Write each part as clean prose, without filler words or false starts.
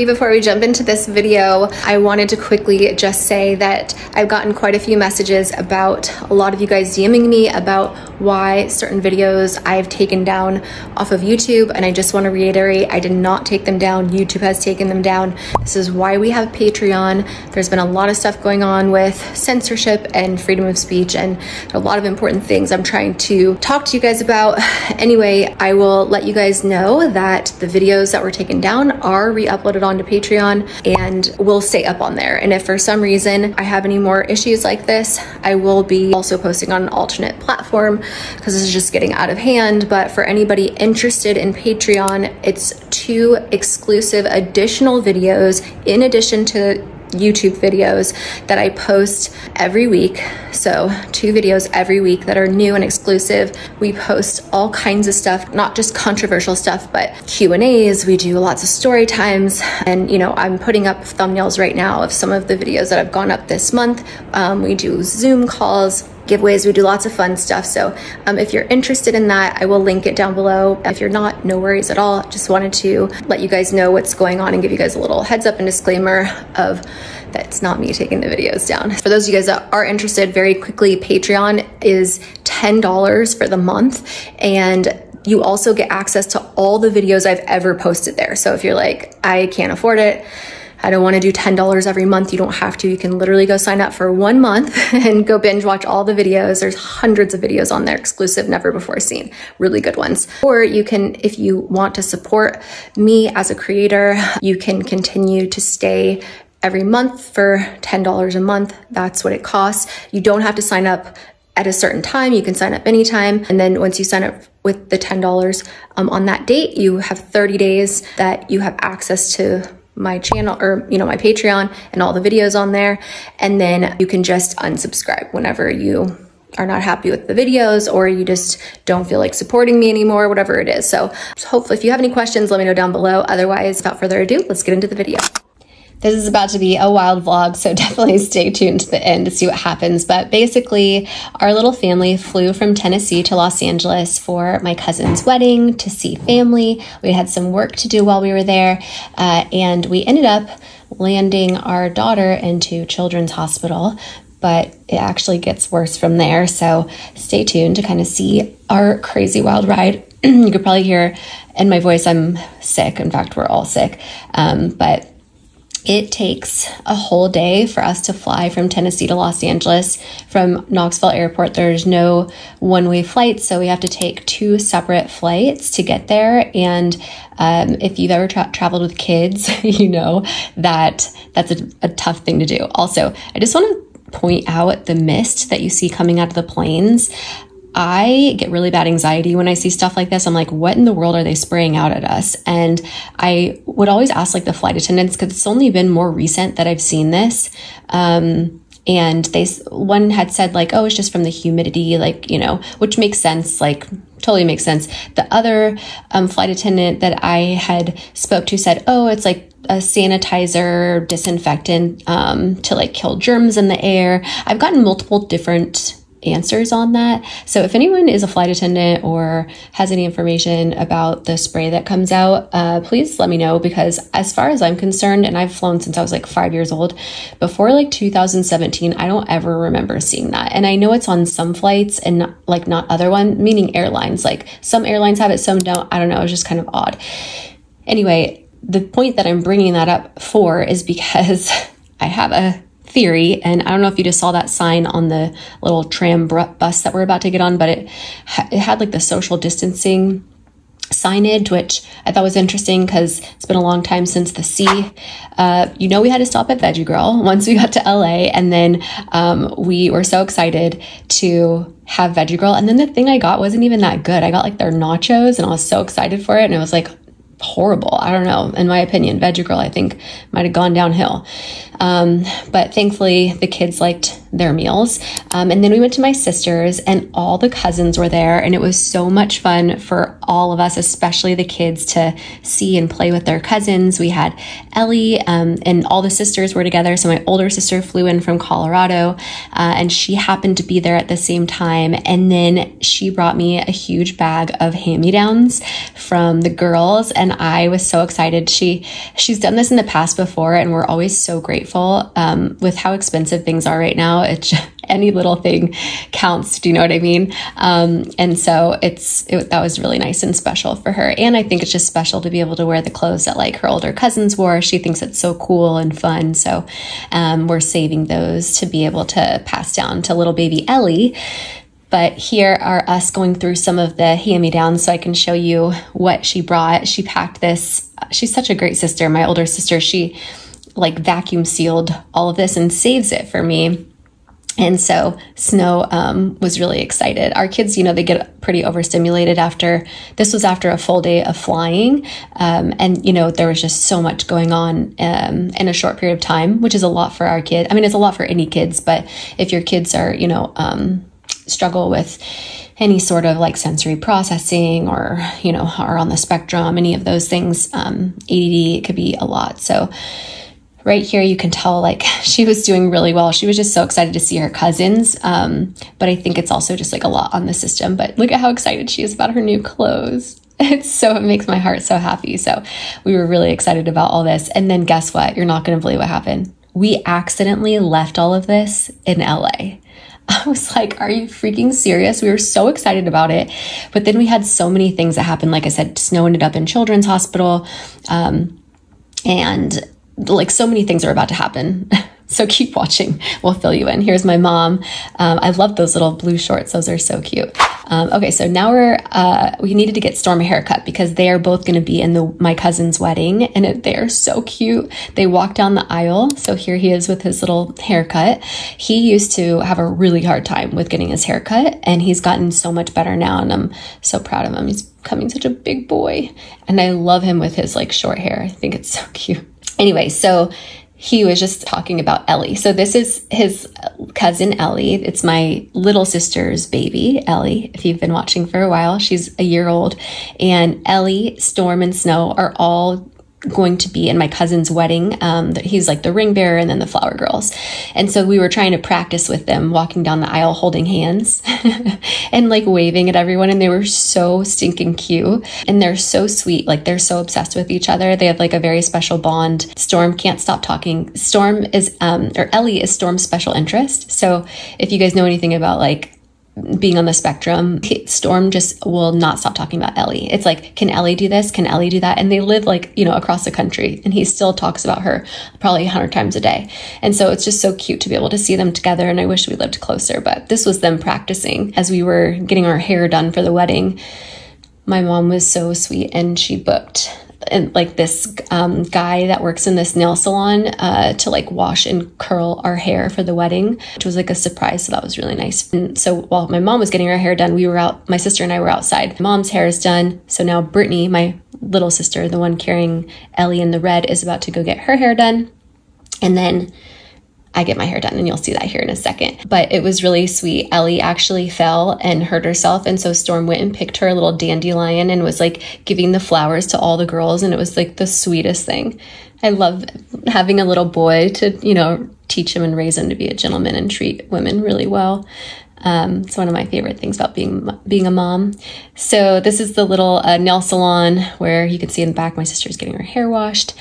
Before we jump into this video, I wanted to quickly just say that I've gotten quite a few messages about a lot of you guys DMing me about why certain videos I've taken down off of YouTube, and I just want to reiterate, I did not take them down. YouTube has taken them down. This is why we have Patreon. There's been a lot of stuff going on with censorship and freedom of speech, and a lot of important things I'm trying to talk to you guys about. Anyway, I will let you guys know that the videos that were taken down are re-uploaded onto Patreon and will stay up on there. And if for some reason I have any more issues like this, I will be also posting on an alternate platform because this is just getting out of hand. But for anybody interested in Patreon, it's 2 exclusive additional videos in addition to YouTube videos that I post every week. So 2 videos every week that are new and exclusive. We post all kinds of stuff, not just controversial stuff, but Q&As. We do lots of story times. And you know, I'm putting up thumbnails right now of some of the videos that have gone up this month. We do Zoom calls, giveaways, we do lots of fun stuff. So if you're interested in that, I will link it down below. If you're not, no worries at all. Just wanted to let you guys know what's going on and give you guys a little heads up and disclaimer of that it's not me taking the videos down. For those of you guys that are interested, very quickly, Patreon is $10 for the month, and you also get access to all the videos I've ever posted there. So if you're like, I can't afford it, I don't want to do $10 every month, you don't have to. You can literally go sign up for 1 month and go binge watch all the videos. There's hundreds of videos on there, exclusive, never before seen, really good ones. Or you can, if you want to support me as a creator, you can continue to stay every month for $10 a month. That's what it costs. You don't have to sign up at a certain time. You can sign up anytime. And then once you sign up with the $10 on that date, you have 30 days that you have access to my channel, or you know, my Patreon and all the videos on there. And then you can just unsubscribe whenever you are not happy with the videos, or you just don't feel like supporting me anymore, whatever it is. So hopefully if you have any questions, let me know down below. Otherwise, without further ado, let's get into the video. This is about to be a wild vlog, so definitely stay tuned to the end to see what happens. But basically, our little family flew from Tennessee to Los Angeles for my cousin's wedding to see family. We had some work to do while we were there, and we ended up landing our daughter into Children's Hospital, but it actually gets worse from there. So stay tuned to kind of see our crazy wild ride. You could probably hear in my voice, I'm sick. In fact, we're all sick, but it takes a whole day for us to fly from Tennessee to Los Angeles. From Knoxville Airport, there's no one-way flight, so we have to take 2 separate flights to get there. And if you've ever traveled with kids, you know that that's a tough thing to do. Also, I just want to point out the mist that you see coming out of the planes. I get really bad anxiety when I see stuff like this. I'm like, what in the world are they spraying out at us? And I would always ask like the flight attendants, because it's only been more recent that I've seen this. And one had said like, oh, it's just from the humidity, like, you know, which makes sense, like totally makes sense. The other flight attendant that I had spoke to said, oh, it's like a sanitizer, disinfectant to like kill germs in the air. I've gotten multiple different answers on that. So if anyone is a flight attendant or has any information about the spray that comes out, please let me know, because as far as I'm concerned, and I've flown since I was like 5 years old, before like 2017, I don't ever remember seeing that. And I know it's on some flights and not other one, meaning airlines, like some airlines have it, some don't. I don't know. It's just kind of odd. Anyway, the point that I'm bringing that up for is because I have a theory, and I don't know if you just saw that sign on the little tram bus that we're about to get on, but it had like the social distancing signage, which I thought was interesting because it's been a long time since the sea. You know, we had to stop at Veggie Grill once we got to LA, and then we were so excited to have Veggie Grill, and then the thing I got wasn't even that good. I got like their nachos, and I was so excited for it, and it was like horrible. I don't know. In my opinion, Veggie Girl, I think, might have gone downhill. But thankfully the kids liked their meals. And then we went to my sister's and all the cousins were there, and it was so much fun for all of us, especially the kids, to see and play with their cousins. We had Ellie, and all the sisters were together. So my older sister flew in from Colorado, and she happened to be there at the same time. And then she brought me a huge bag of hand-me-downs from the girls, and I was so excited. She's done this in the past before, and we're always so grateful with how expensive things are right now. It's any little thing counts. Do you know what I mean? And so that was really nice and special for her. And I think it's just special to be able to wear the clothes that like her older cousins wore. She thinks it's so cool and fun. So we're saving those to be able to pass down to little baby Ellie. But here are us going through some of the hand-me-downs so I can show you what she brought. She packed this. She's such a great sister. My older sister, she like vacuum sealed all of this and saves it for me. And so Snow was really excited. Our kids, they get pretty overstimulated after a full day of flying. And there was just so much going on in a short period of time, which is a lot for our kids. I mean, it's a lot for any kids, but if your kids are, struggle with any sort of like sensory processing or, are on the spectrum, any of those things, ADD, it could be a lot. So right here, you can tell like she was doing really well. She was just so excited to see her cousins. But I think it's also just like a lot on the system. But look at how excited she is about her new clothes. It makes my heart so happy. So we were really excited about all this. And then guess what? You're not going to believe what happened. We accidentally left all of this in LA. I was like, are you freaking serious? We were so excited about it. But then we had so many things that happened. Like I said, Snow ended up in Children's Hospital. And like so many things are about to happen. So keep watching. We'll fill you in. Here's my mom. I love those little blue shorts. Those are so cute. Okay, so now we needed to get Storm a haircut because they are both going to be in my cousin's wedding, and they're so cute. They walk down the aisle. So here he is with his little haircut. He used to have a really hard time with getting his haircut, and he's gotten so much better now, and I'm so proud of him. He's becoming such a big boy, and I love him with his like short hair. I think it's so cute. Anyway, so he was just talking about Ellie. So this is his cousin, Ellie. It's my little sister's baby, Ellie. If you've been watching for a while, she's a year old. And Ellie, Storm, and Snow are all going to be in my cousin's wedding. He's like the ring bearer and then the flower girls. And so we were trying to practice with them walking down the aisle holding hands and like waving at everyone. And they were so stinking cute and they're so sweet. Like they're so obsessed with each other. They have like a very special bond. Storm can't stop talking. Storm is, or Ellie is Storm's special interest. So if you guys know anything about like being on the spectrum, Storm just will not stop talking about Ellie. It's like, can Ellie do this? Can Ellie do that? And they live like, across the country, and he still talks about her probably 100 times a day. And so it's just so cute to be able to see them together. And I wish we lived closer, but this was them practicing as we were getting our hair done for the wedding. My mom was so sweet, and she booked like this guy that works in this nail salon to like wash and curl our hair for the wedding, which was like a surprise. So that was really nice. And so while my mom was getting her hair done, we were out, my sister and I were outside. Mom's hair is done. So now Brittany, my little sister, the one carrying Ellie in the red, is about to go get her hair done. And then I get my hair done, and you'll see that here in a second. But it was really sweet. Ellie actually fell and hurt herself. And so Storm went and picked her little dandelion and was like giving the flowers to all the girls. And it was like the sweetest thing. I love having a little boy to, teach him and raise him to be a gentleman and treat women really well. It's one of my favorite things about being a mom. So this is the little nail salon where you can see in the back, my sister's getting her hair washed.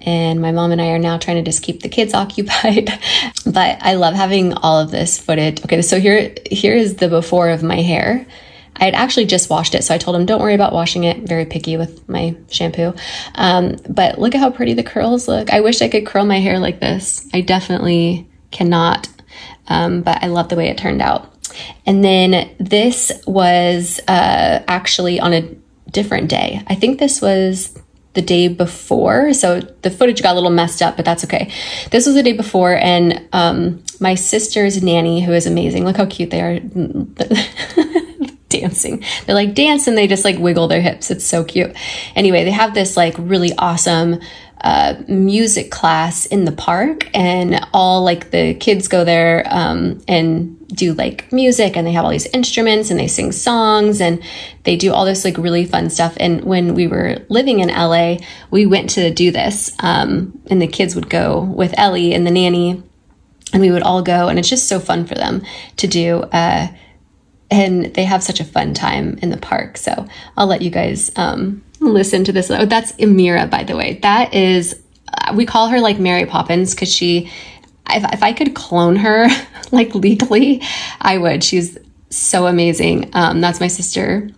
And my mom and I are now trying to just keep the kids occupied. But I love having all of this footage. Okay, so here is the before of my hair. I had actually just washed it, so I told him, don't worry about washing it. Very picky with my shampoo. But look at how pretty the curls look. I wish I could curl my hair like this. I definitely cannot, but I love the way it turned out. And then this was actually on a different day. I think this was the day before. So the footage got a little messed up, but that's okay. This was the day before, and my sister's nanny, who is amazing. Look how cute they are. Damn. dancing. They're like dance and they just like wiggle their hips. It's so cute. Anyway, they have this like really awesome music class in the park, and all like the kids go there and do like music, and they have all these instruments and they sing songs and they do all this like really fun stuff. And when we were living in LA, we went to do this and the kids would go with Ellie and the nanny, and we would all go, and it's just so fun for them to do. And they have such a fun time in the park. So I'll let you guys listen to this. Oh, that's Amira, by the way. That is, we call her like Mary Poppins because she, if I could clone her like legally, I would. She's so amazing. That's my sister,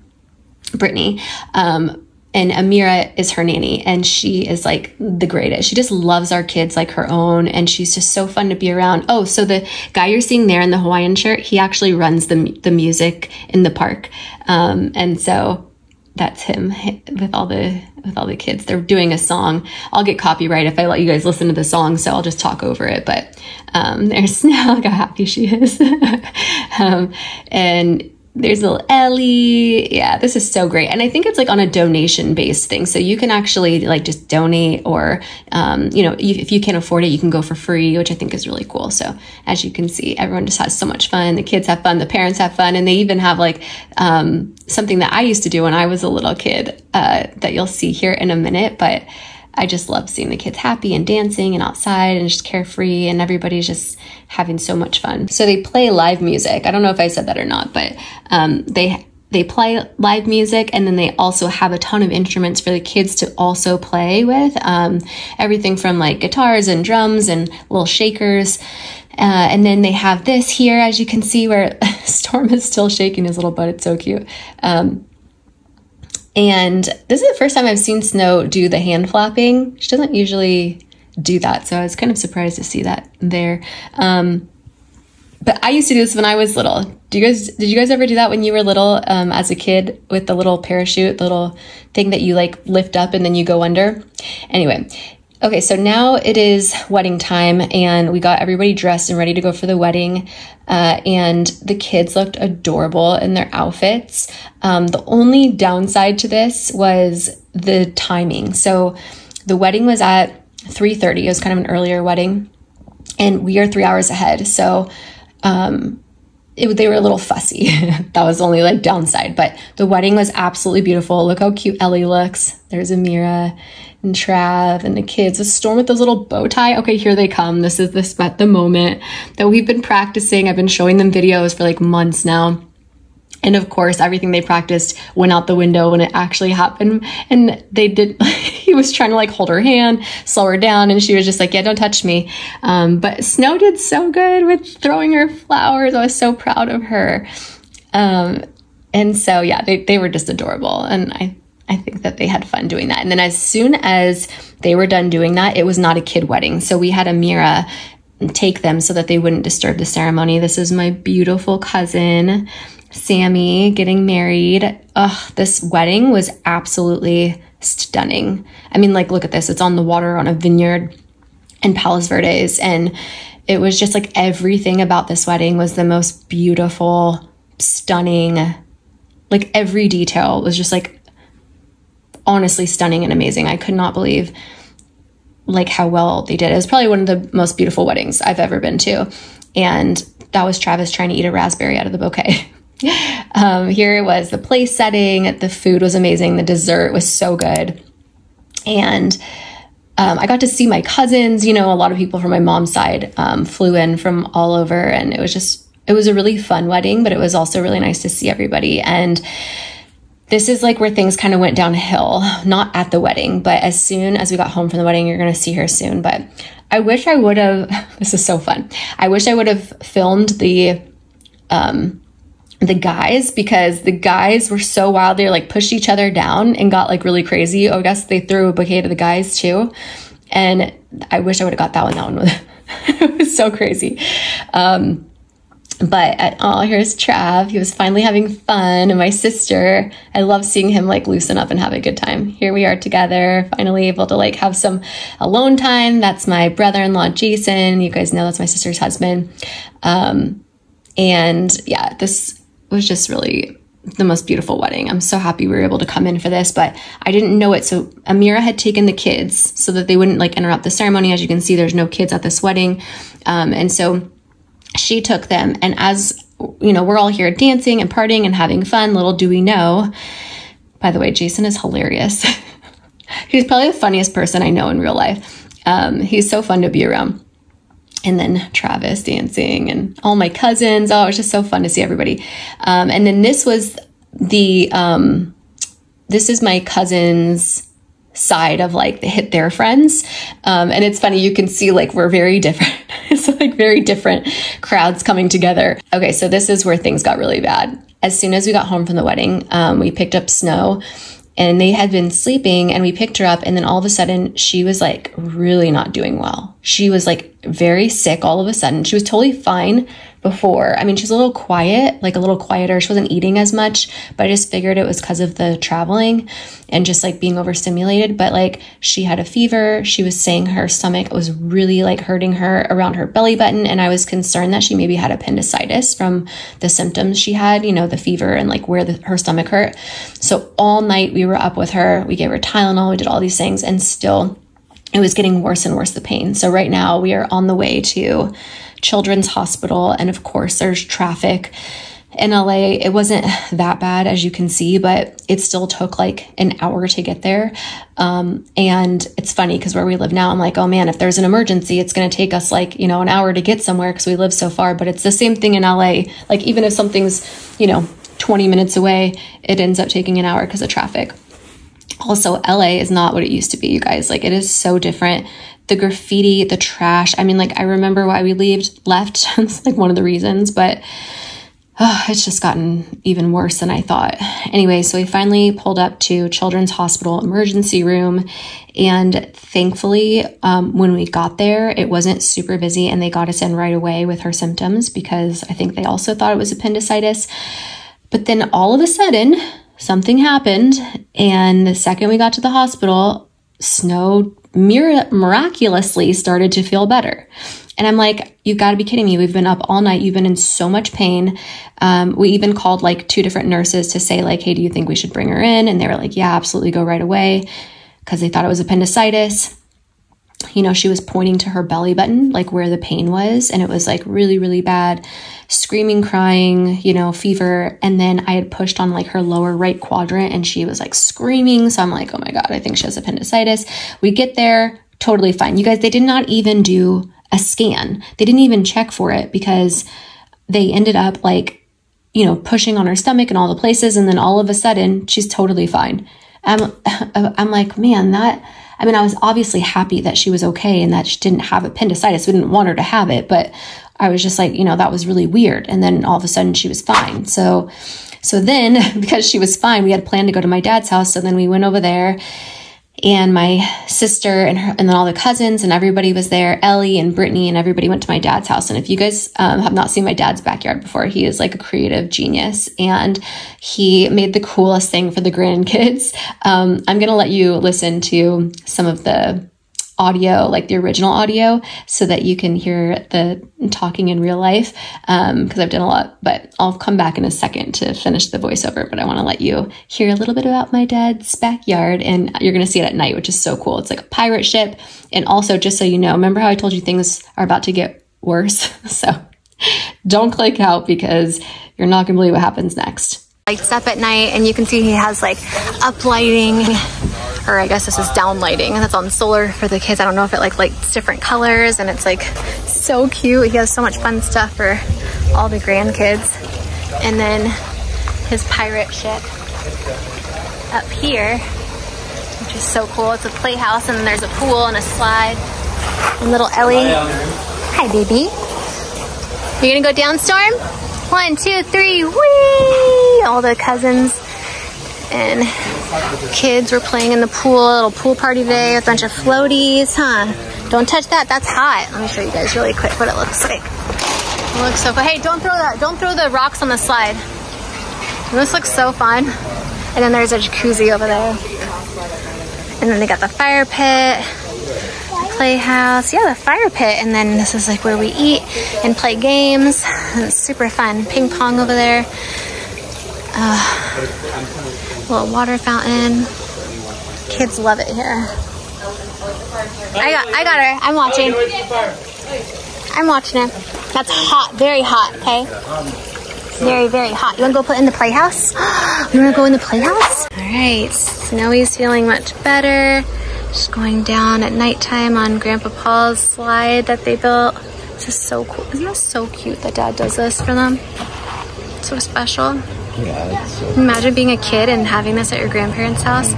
Brittany. And Amira is her nanny, and she is like the greatest. She just loves our kids like her own, and she's just so fun to be around. Oh, so the guy you're seeing there in the Hawaiian shirt, he actually runs the music in the park. And so that's him with all the kids. They're doing a song. I'll get copyright if I let you guys listen to the song, so I'll just talk over it. But there's Snell, look how happy she is. And there's little Ellie. Yeah, this is so great. And I think it's like on a donation based thing. So you can actually like just donate, or, you know, if you can't afford it, you can go for free, which I think is really cool. So as you can see, everyone just has so much fun. The kids have fun, the parents have fun, and they even have like something that I used to do when I was a little kid that you'll see here in a minute. But I just love seeing the kids happy and dancing and outside and just carefree, and everybody's just having so much fun. So they play live music. I don't know if I said that or not, but they play live music, and then they also have a ton of instruments for the kids to also play with. Everything from like guitars and drums and little shakers. And then they have this here, as you can see, where Storm is still shaking his little butt. It's so cute. And this is the first time I've seen Snow do the hand flapping. She doesn't usually do that, so I was kind of surprised to see that there. But I used to do this when I was little. Did you guys ever do that when you were little, as a kid, with the little parachute, the little thing that you like lift up and then you go under? Anyway, okay, so now it is wedding time, and we got everybody dressed and ready to go for the wedding. And the kids looked adorable in their outfits. The only downside to this was the timing. So the wedding was at 3:30. It was kind of an earlier wedding, and we are 3 hours ahead. So they were a little fussy. That was the only like downside, but the wedding was absolutely beautiful. Look how cute Ellie looks. There's Amira and Trav and the kids. A Storm with those little bow tie. Okay, here they come. This is the moment that we've been practicing. I've been showing them videos for like months now. And of course, everything they practiced went out the window when it actually happened. And he was trying to like hold her hand, slow her down. And she was just like, yeah, don't touch me. But Snow did so good with throwing her flowers. I was so proud of her. And so, yeah, they were just adorable. And I think that they had fun doing that. And then as soon as they were done doing that, it was not a kid wedding. So we had Amira take them so that they wouldn't disturb the ceremony. This is my beautiful cousin, Sammy, getting married. Ugh, this wedding was absolutely stunning. I mean, like, look at this. It's on the water on a vineyard in Palos Verdes. And it was just like everything about this wedding was the most beautiful, stunning, like every detail was just like honestly stunning and amazing. I could not believe like how well they did. It was probably one of the most beautiful weddings I've ever been to. And that was Travis trying to eat a raspberry out of the bouquet. Here it was, the place setting, the food was amazing. The dessert was so good. And I got to see my cousins, you know, a lot of people from my mom's side flew in from all over, and it was a really fun wedding, but it was also really nice to see everybody. And this is like where things kind of went downhill, not at the wedding, but as soon as we got home from the wedding, you're going to see her soon. But I wish I would have, this is so fun. I wish I would have filmed the guys, because the guys were so wild. They like pushed each other down and got like really crazy. Oh, I guess they threw a bouquet to the guys too. And I wish I would have got that one. That one was, it was so crazy. But here's Trav. He was finally having fun. And my sister, I love seeing him like loosen up and have a good time. Here we are together, finally able to like have some alone time. That's my brother-in-law, Jason. You guys know that's my sister's husband. And yeah, this was just really the most beautiful wedding. I'm so happy we were able to come in for this, but I didn't know it. So Amira had taken the kids so that they wouldn't like interrupt the ceremony. As you can see, there's no kids at this wedding. And so she took them. And as you know, we're all here dancing and partying and having fun. Little do we know, by the way, Jason is hilarious. He's probably the funniest person I know in real life. He's so fun to be around. And then Travis dancing and all my cousins. Oh, it was just so fun to see everybody. And then this was the, this is my cousin's side of like their friends. And it's funny, you can see like we're very different. It's like very different crowds coming together. Okay, so this is where things got really bad. As soon as we got home from the wedding, we picked up Snow. And they had been sleeping and we picked her up, and then all of a sudden she was like really not doing well. She was like very sick all of a sudden. She was totally fine before. I mean, she's a little quiet, like a little quieter. She wasn't eating as much, but I just figured it was because of the traveling and just like being overstimulated. But like she had a fever. She was saying her stomach was really like hurting her around her belly button. And I was concerned that she maybe had appendicitis from the symptoms she had, you know, the fever and like where her stomach hurt. So all night we were up with her. We gave her Tylenol. We did all these things, and still it was getting worse and worse, the pain. So right now we are on the way to Children's Hospital. And of course there's traffic in LA. It wasn't that bad, as you can see, but it still took like an hour to get there. And it's funny because where we live now, I'm like, oh man, if there's an emergency, it's going to take us like, you know, an hour to get somewhere because we live so far. But it's the same thing in LA. Like even if something's, you know, 20 minutes away, it ends up taking an hour because of traffic. Also, LA is not what it used to be, you guys. Like, it is so different. The graffiti, the trash. I mean, like, I remember why we left. It's like one of the reasons, but it's just gotten even worse than I thought. Anyway, so we finally pulled up to Children's Hospital emergency room. And thankfully, when we got there, it wasn't super busy and they got us in right away with her symptoms because I think they also thought it was appendicitis. But then all of a sudden, something happened, and the second we got to the hospital, Snow miraculously started to feel better. And I'm like, you've got to be kidding me. We've been up all night. You've been in so much pain. We even called like 2 different nurses to say like, hey, do you think we should bring her in? And they were like, yeah, absolutely, go right away, because they thought it was appendicitis. You know, she was pointing to her belly button, like where the pain was. And it was like really, really bad, screaming, crying, you know, fever. And then I had pushed on like her lower right quadrant and she was like screaming. So I'm like, oh my God, I think she has appendicitis. We get there, totally fine. You guys, they did not even do a scan. They didn't even check for it because they ended up like, you know, pushing on her stomach and all the places. And then all of a sudden she's totally fine. I'm like, man, I mean, I was obviously happy that she was okay and that she didn't have appendicitis. We didn't want her to have it, but I was just like, you know, that was really weird. And then all of a sudden she was fine. So then because she was fine, we had planned to go to my dad's house. So then we went over there, and my sister and then all the cousins and everybody was there. Ellie and Brittany and everybody went to my dad's house. And if you guys have not seen my dad's backyard before, he is like a creative genius and he made the coolest thing for the grandkids. I'm going to let you listen to some of the audio, like the original audio, so that you can hear the talking in real life, because I've done a lot, but I'll come back in a second to finish the voiceover. But I want to let you hear a little bit about my dad's backyard, and you're going to see it at night, which is so cool. It's like a pirate ship. And also, just so you know, remember how I told you things are about to get worse? So don't click out because you're not going to believe what happens next. Lights up at night, and you can see he has like up lighting, or I guess this is down lighting, and that's on solar for the kids. I don't know if it like lights different colors, and it's like so cute. He has so much fun stuff for all the grandkids. And then his pirate ship up here, which is so cool. It's a playhouse, and then there's a pool and a slide. And little Ellie, hi baby. You gonna go down, Storm? 1, 2, 3, whee! All the cousins and kids were playing in the pool, a little pool party today, a bunch of floaties, huh? Don't touch that, that's hot. Let me show you guys really quick what it looks like. It looks so fun. Hey, don't throw the rocks on the slide. This looks so fun. And then there's a jacuzzi over there. And then they got the fire pit, the playhouse, yeah, the fire pit. And then this is like where we eat and play games. And it's super fun. Ping pong over there. Little water fountain. Kids love it here. I got her. I'm watching. I'm watching her. That's hot, very hot, okay? Very, very hot. You wanna go put in the playhouse? You wanna go in the playhouse? All right, Snowy's feeling much better. Just going down at nighttime on Grandpa Paul's slide that they built. It's just so cool. Isn't this so cute that Dad does this for them? So special. Yeah, it's so Imagine being a kid and having this at your grandparents' house.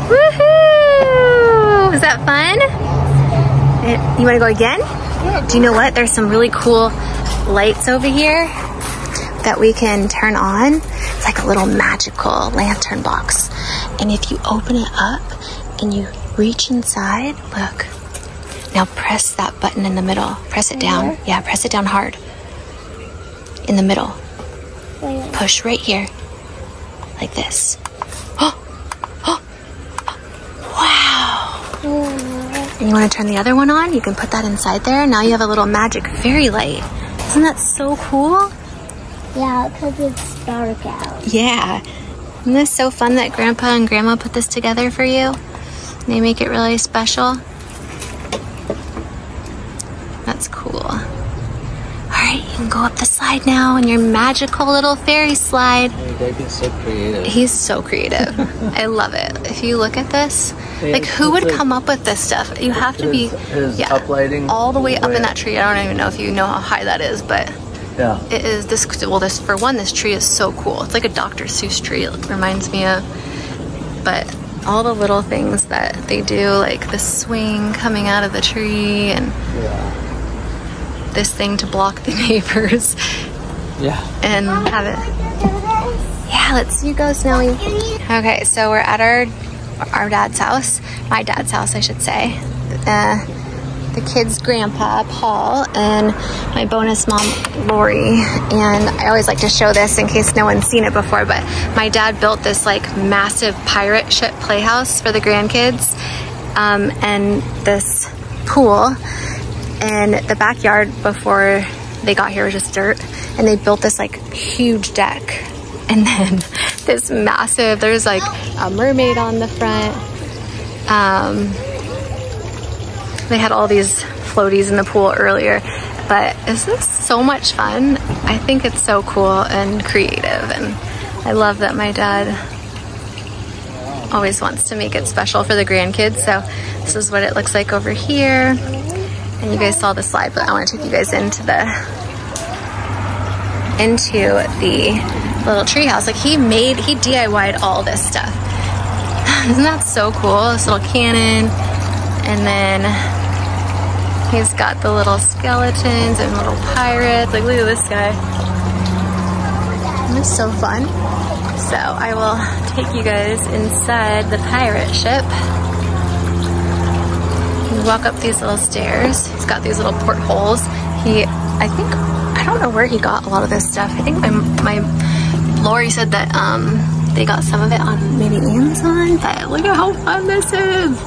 Woohoo! Was that fun? You wanna go again? Do you know what? There's some really cool lights over here that we can turn on. It's like a little magical lantern box. And if you open it up and you reach inside, look. Now press that button in the middle. Press it down. Yeah, press it down hard. In the middle. Push right here. Like this. Oh! Oh! Wow! And you want to turn the other one on? You can put that inside there. Now you have a little magic fairy light. Isn't that so cool? Yeah, because it's dark out. Yeah. Isn't this so fun that Grandpa and Grandma put this together for you? They make it really special. That's cool. All right, you can go up the slide now in your magical little fairy slide. Daddy's so creative. He's so creative. I love it. If you look at this, like who would come up with this stuff? You have to be uplighting all the way up in that tree. I don't even know if you know how high that is, but yeah, it is this. Well, this for one, this tree is so cool. It's like a Dr. Seuss tree. It reminds me of, but all the little things that they do, like the swing coming out of the tree and this thing to block the neighbors. Yeah. And have it. Yeah, let's you go, Snowy. Okay, so we're at our dad's house. My dad's house, I should say. The kids' grandpa, Paul, and my bonus mom, Lori. And I always like to show this in case no one's seen it before, but my dad built this like massive pirate ship playhouse for the grandkids, and this pool. And the backyard before they got here was just dirt, and they built this like huge deck. And then this massive, there's like a mermaid on the front. They had all these floaties in the pool earlier, but this is so much fun. I think it's so cool and creative, and I love that my dad always wants to make it special for the grandkids. So this is what it looks like over here. And you guys saw the slide, but I want to take you guys into the little tree house. Like he DIY'd all this stuff. Isn't that so cool? This little cannon, and then he's got the little skeletons and little pirates. Like, look at this guy. It's so fun. So I will take you guys inside the pirate ship. You walk up these little stairs. He's got these little portholes. I don't know where he got a lot of this stuff. I think my Lori said that they got some of it on maybe Amazon, but look at how fun this is.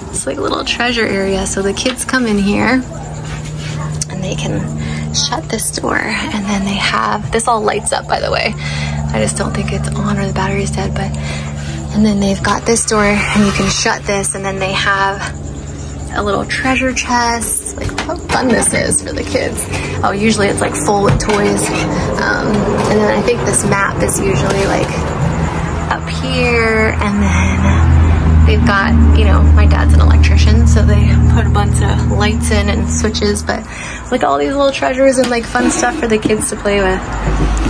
It's like a little treasure area. So the kids come in here and they can shut this door, and then they have, this all lights up, by the way. I just don't think it's on or the battery's dead, but, and then they've got this door and you can shut this, and then they have a little treasure chest. Like, how fun this is for the kids. Oh, usually it's like full with toys. And then I think this map is usually like up here, and then they've got, you know, my dad's an electrician, so they put a bunch of lights in and switches, but like all these little treasures and like fun stuff for the kids to play with.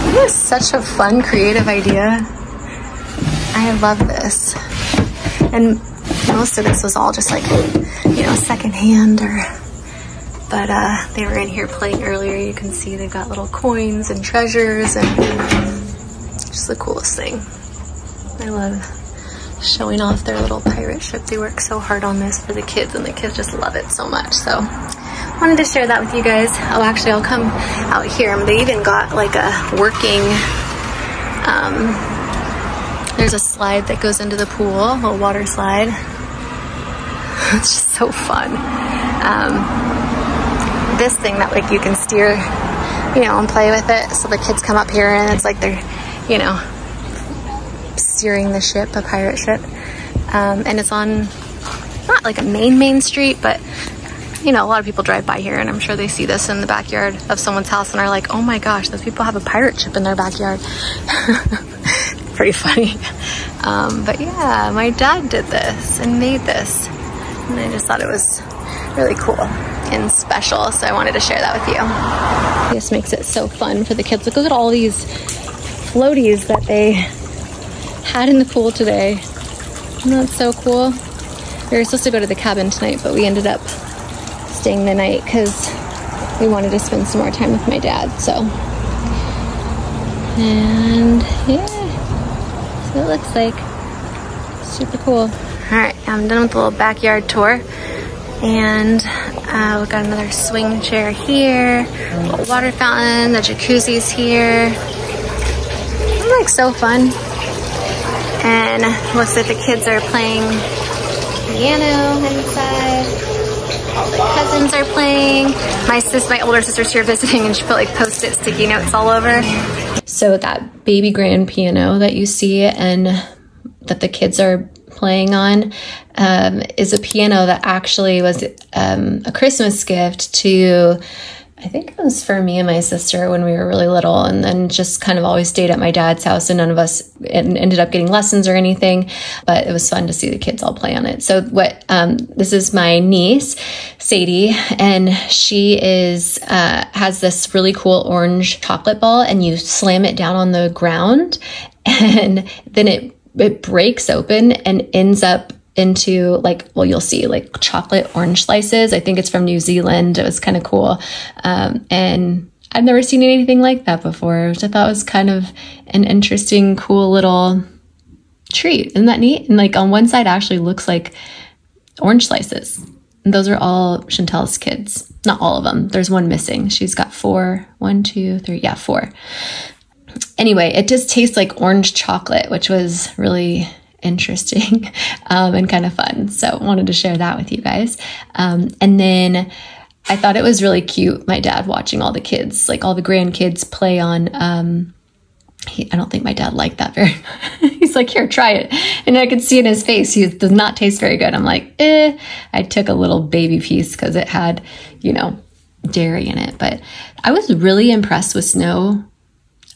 It is such a fun, creative idea. I love this. And most of this was all just like, you know, secondhand, but they were in here playing earlier. You can see they've got little coins and treasures, and just the coolest thing. I love showing off their little pirate ship. They work so hard on this for the kids, and the kids just love it so much. So I wanted to share that with you guys. Oh, actually, I'll come out here. They even got like a working, there's a slide that goes into the pool, a little water slide. It's just so fun. This thing that like you can steer, you know, and play with it. So the kids come up here and it's like they're, you know, steering the ship, a pirate ship. And it's on not like a main street, but you know, a lot of people drive by here and I'm sure they see this in the backyard of someone's house and are like, oh my gosh, those people have a pirate ship in their backyard. Pretty funny. But yeah, my dad did this and made this. And I just thought it was really cool and special, so I wanted to share that with you. This makes it so fun for the kids. Look at all these floaties that they had in the pool today. Isn't that so cool? We were supposed to go to the cabin tonight, but we ended up staying the night because we wanted to spend some more time with my dad, so. And yeah, so it looks like. Super cool. All right, I'm done with the little backyard tour. And we've got another swing chair here, a little water fountain, the jacuzzi's here. It's like so fun. And looks like the kids are playing piano inside. All the cousins are playing. My older sister's here visiting and she put like Post-it sticky notes all over. So that baby grand piano that you see and that the kids are playing on is a piano that actually was a Christmas gift to, I think it was for me and my sister when we were really little, and then just kind of always stayed at my dad's house and none of us ended up getting lessons or anything, but it was fun to see the kids all play on it. So this is my niece, Sadie, and she has this really cool orange chocolate ball and you slam it down on the ground and then it breaks open and ends up into like, well, you'll see like chocolate orange slices. I think it's from New Zealand. It was kind of cool. And I've never seen anything like that before, which I thought was kind of an interesting, cool little treat. Isn't that neat? And like on one side actually looks like orange slices. And those are all Chantel's kids. Not all of them. There's one missing. She's got 4. 1, 2, 3. Yeah, 4. Anyway, it just tastes like orange chocolate, which was really interesting and kind of fun. So I wanted to share that with you guys. And then I thought it was really cute, my dad watching all the kids, like all the grandkids play on, I don't think my dad liked that very much. He's like, here, try it. And I could see in his face, he does not taste very good. I'm like, I took a little baby piece because it had, you know, dairy in it. But I was really impressed with Snow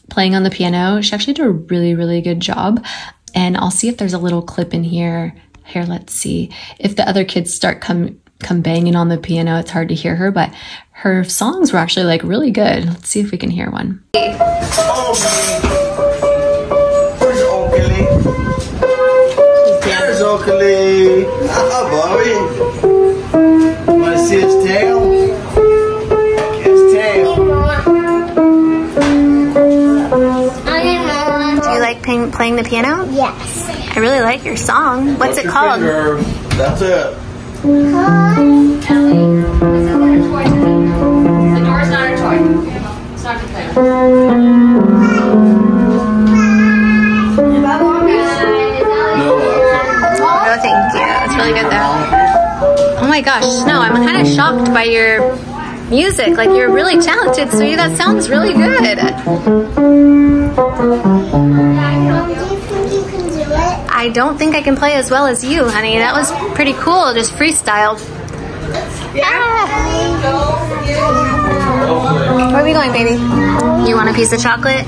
playing on the piano. She actually did a really, really good job. And I'll see if there's a little clip in here. Here, let's see. If the other kids start come banging on the piano, it's hard to hear her, but her songs were actually like really good. Let's see if we can hear one. Where's Oakley? There's Oakley. Bobby. Want to see his tail? His tail. Do you like playing the piano? Yes. I really like your song. What's it called? Finger. That's it. The door's not a toy. It's not to play with. No, thank you. It's really good though. Oh my gosh, no, I'm kind of shocked by your music. Like, you're really talented, sweetie. That sounds really good. Do you think you can do it? I don't think I can play as well as you, honey. That was pretty cool, just freestyle. Ah. Where are we going, baby? You want a piece of chocolate?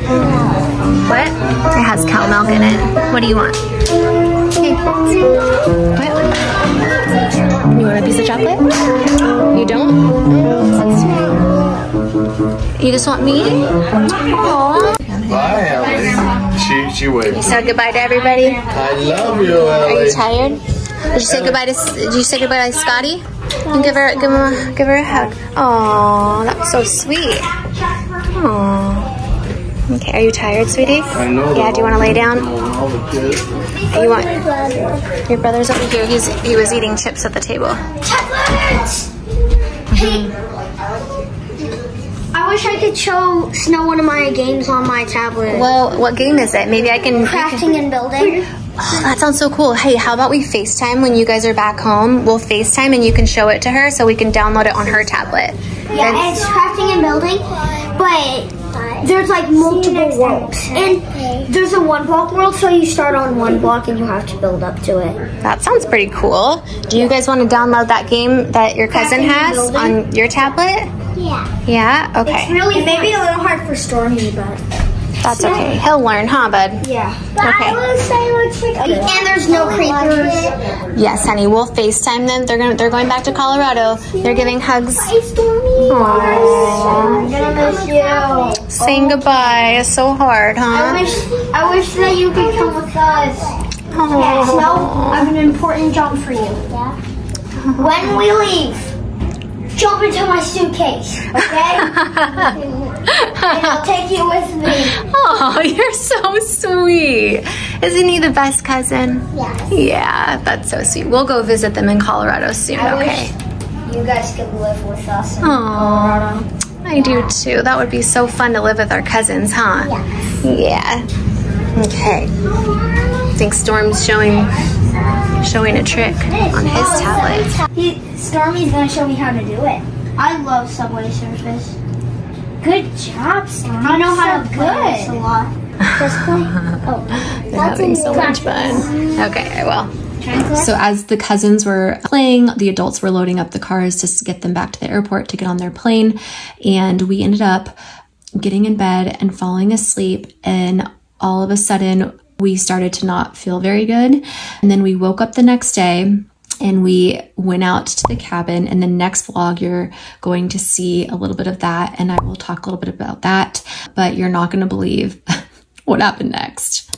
What? It has cow milk in it. What do you want? What? You want a piece of chocolate? You don't? You just want me? Aww. Bye, Ellie. She waved. You said goodbye to everybody? I love you, Ellie. Are you tired? Did you say goodbye to Scotty? And give her a hug. Oh, that's so sweet. Oh. Okay, are you tired, sweetie? I know. Yeah, do you want to lay down? All the kids. You want your brother's over here. He was eating chips at the table. I wish I could show Snow one of my games on my tablet. Well, what game is it? Maybe I can. Crafting and building. Oh, that sounds so cool. Hey, how about we FaceTime when you guys are back home? We'll FaceTime and you can show it to her so we can download it on her tablet. Yeah, it's crafting and building, but there's like multiple worlds. And there's a one block world, so you start on one block and you have to build up to it. That sounds pretty cool. Do you guys want to download that game that your cousin has on your tablet? Yeah. Yeah? Okay. It's really maybe a little hard for Stormy, but That's okay. He'll learn, huh, bud? yeah. But Okay. I will say what's and there's no creepers. Yes, honey. We'll FaceTime them. They're going back to Colorado. They're giving hugs. Hey, Stormy. I'm gonna miss you. Saying goodbye. It's so hard, huh? I wish that you could come with us. Yes, no, I have an important job for you. Yeah. When we leave, jump into my suitcase, okay? And I'll take you with me. Oh, you're so sweet. Isn't he the best cousin? Yes. Yeah, that's so sweet. We'll go visit them in Colorado soon, I okay? wish you guys could live with us in Aw, Colorado. I do too. That would be so fun to live with our cousins, huh? Yes. Yeah. Okay. I think Storm's showing a trick on his tablet. Stormy's gonna show me how to do it. I love Subway Surfers. Good job, Stormy. I know how to play this a lot. Just play. Oh, They're having so much fun. Okay, I will. So as the cousins were playing, the adults were loading up the cars just to get them back to the airport to get on their plane. And we ended up getting in bed and falling asleep. And all of a sudden, we started to not feel very good. And then we woke up the next day and we went out to the cabin. And the next vlog, you're going to see a little bit of that. And I will talk a little bit about that. But you're not going to believe what happened next.